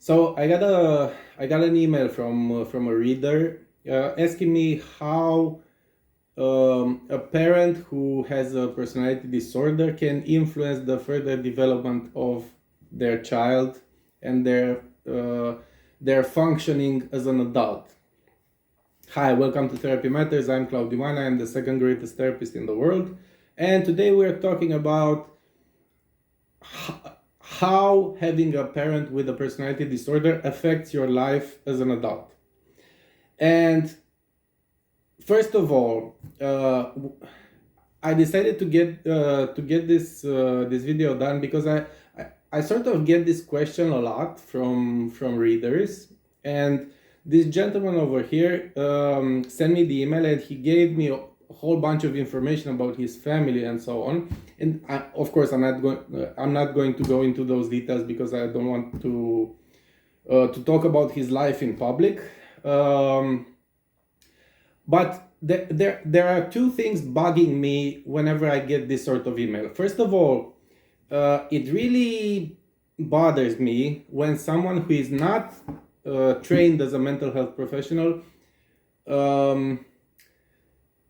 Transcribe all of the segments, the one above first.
So I got an email from a reader asking me how a parent who has a personality disorder can influence the further development of their child and their functioning as an adult. Hi, welcome to Therapy Matters. I'm Claudiu Manea. I'm the second greatest therapist in the world, and today we're talking about how having a parent with a personality disorder affects your life as an adult. And first of all, I decided to get this video done because I sort of get this question a lot from readers, and this gentleman over here sent me the email, and he gave me a whole bunch of information about his family and so on. And of course, I'm not going to go into those details because I don't want to talk about his life in public. But there are two things bugging me whenever I get this sort of email. First of all, it really bothers me when someone who is not trained as a mental health professional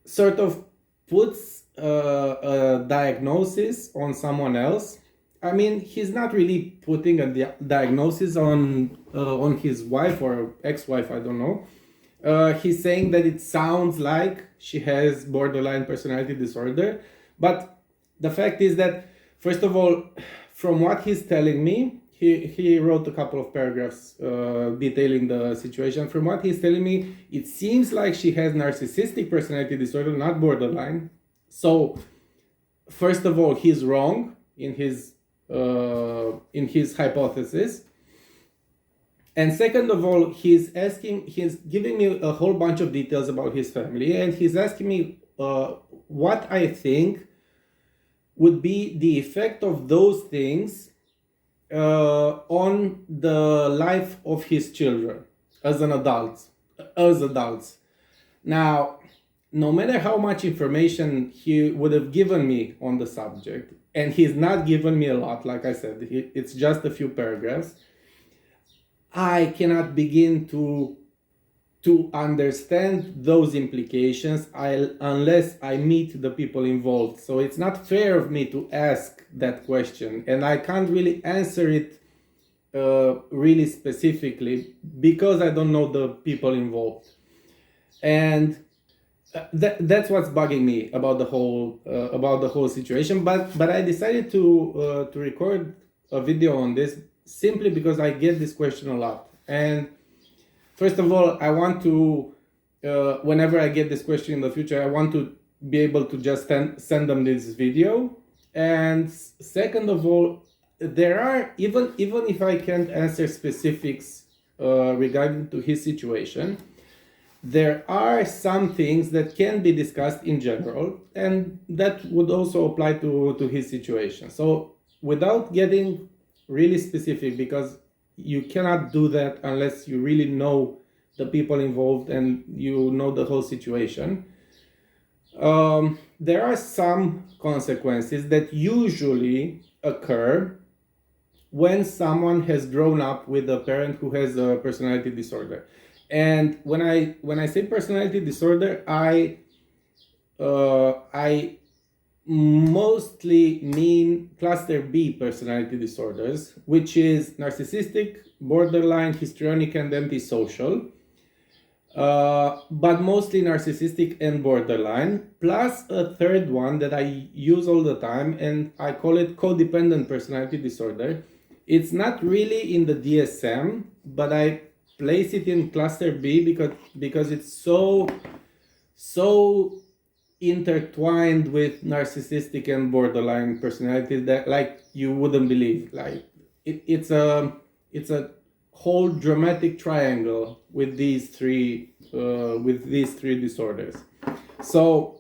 sort of puts a diagnosis on someone else. I mean, he's not really putting a diagnosis on his wife or ex-wife, I don't know. He's saying that it sounds like she has borderline personality disorder. But the fact is that, first of all, from what he's telling me, he wrote a couple of paragraphs detailing the situation. From what he's telling me, it seems like she has narcissistic personality disorder, not borderline. So, first of all, he's wrong in his hypothesis. And second of all, he's giving me a whole bunch of details about his family, and he's asking me what I think would be the effect of those things on the life of his children as adults. Now, no matter how much information he would have given me on the subject, and he's not given me a lot, like I said, it's just a few paragraphs, I cannot begin to understand those implications unless I meet the people involved. So it's not fair of me to ask that question, and I can't really answer it really specifically because I don't know the people involved. And that's what's bugging me about the whole situation. But I decided to record a video on this simply because I get this question a lot. And first of all, I want to, whenever I get this question in the future, I want to be able to just send them this video. And second of all, there are, even if I can't answer specifics regarding to his situation, there are some things that can be discussed in general, and that would also apply to his situation. So without getting really specific, because you cannot do that unless you really know the people involved and you know the whole situation. There are some consequences that usually occur when someone has grown up with a parent who has a personality disorder. And when I say personality disorder, I mostly mean cluster B personality disorders, which is narcissistic, borderline, histrionic, and antisocial. But mostly narcissistic and borderline, plus a third one that I use all the time, and I call it codependent personality disorder. It's not really in the DSM, but I place it in cluster B because it's so intertwined with narcissistic and borderline personality that, like, you wouldn't believe. Like it's a whole dramatic triangle with these three disorders. So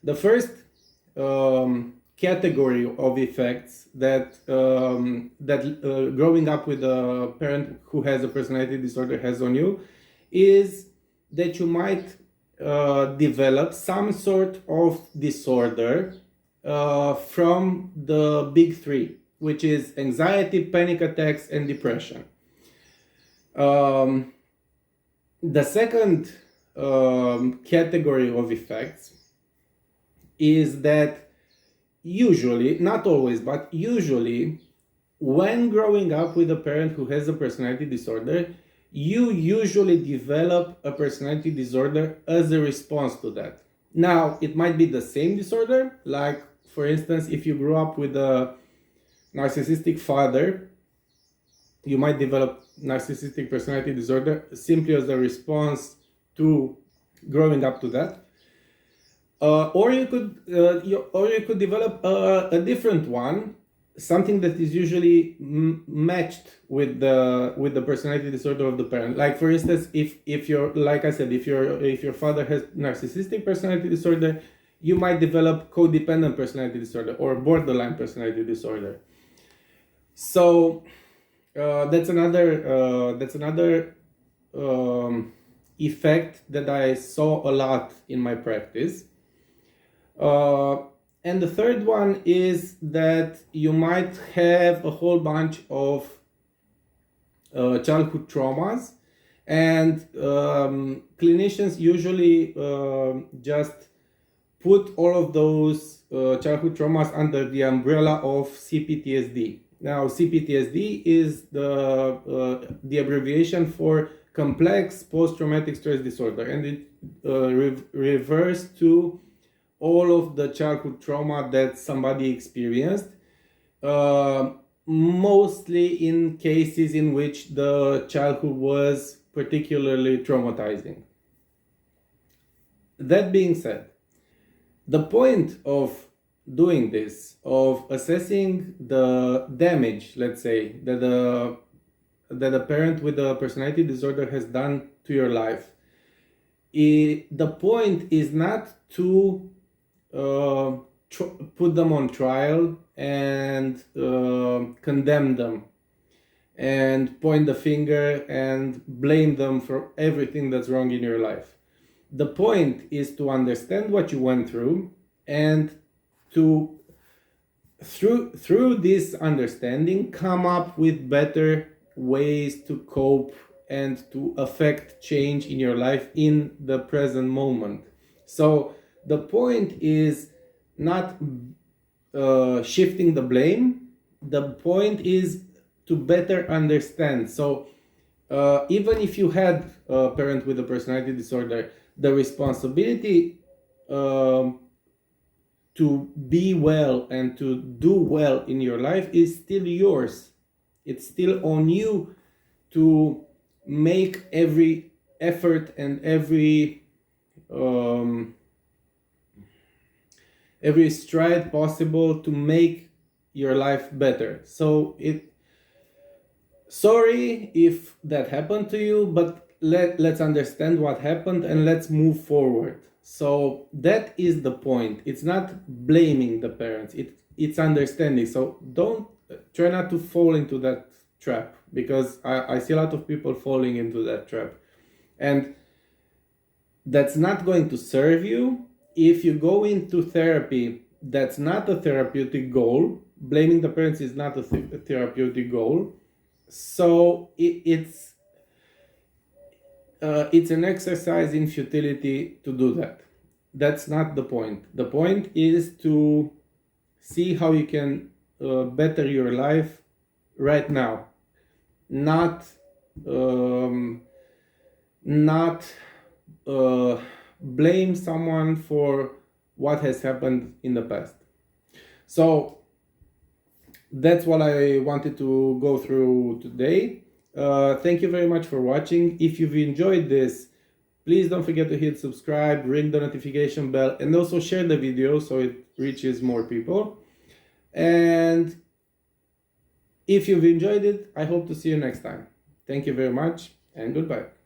the first category of effects that growing up with a parent who has a personality disorder has on you is that you might develop some sort of disorder from the big three, which is anxiety, panic attacks, and depression. The second category of effects is that usually, not always, but usually, when growing up with a parent who has a personality disorder, you usually develop a personality disorder as a response to that. Now, it might be the same disorder, like, for instance, if you grew up with a narcissistic father, you might develop narcissistic personality disorder simply as a response to growing up to that. Or you could develop a different one, something that is usually matched with the personality disorder of the parent. Like, for instance, if you're, like I said, if your father has narcissistic personality disorder, you might develop codependent personality disorder or borderline personality disorder. So that's another effect that I saw a lot in my practice. And the third one is that you might have a whole bunch of childhood traumas, and clinicians usually just put all of those childhood traumas under the umbrella of CPTSD. Now, CPTSD is the abbreviation for complex post-traumatic stress disorder, and it refers to all of the childhood trauma that somebody experienced, mostly in cases in which the childhood was particularly traumatizing. That being said, the point of doing this, of assessing the damage, let's say, that a parent with a personality disorder has done to your life, the point is not to put them on trial and condemn them and point the finger and blame them for everything that's wrong in your life. The point is to understand what you went through, and to through this understanding come up with better ways to cope and to affect change in your life in the present moment. So the point is not shifting the blame. The point is to better understand. So even if you had a parent with a personality disorder, the responsibility to be well and to do well in your life is still yours. It's still on you to make every effort and every stride possible to make your life better. So sorry if that happened to you, but let's understand what happened and let's move forward. So that is the point. It's not blaming the parents, it's understanding. So don't try not to fall into that trap, because I see a lot of people falling into that trap, and that's not going to serve you. If you go into therapy, that's not a therapeutic goal. Blaming the parents is not a therapeutic goal. So it's an exercise in futility to do that. That's not the point. The point is to see how you can better your life right now, not blame someone for what has happened in the past. So that's what I wanted to go through today. Thank you very much for watching. If you've enjoyed this, please don't forget to hit subscribe, ring the notification bell, and also share the video so it reaches more people. And if you've enjoyed it, I hope to see you next time. Thank you very much, and goodbye.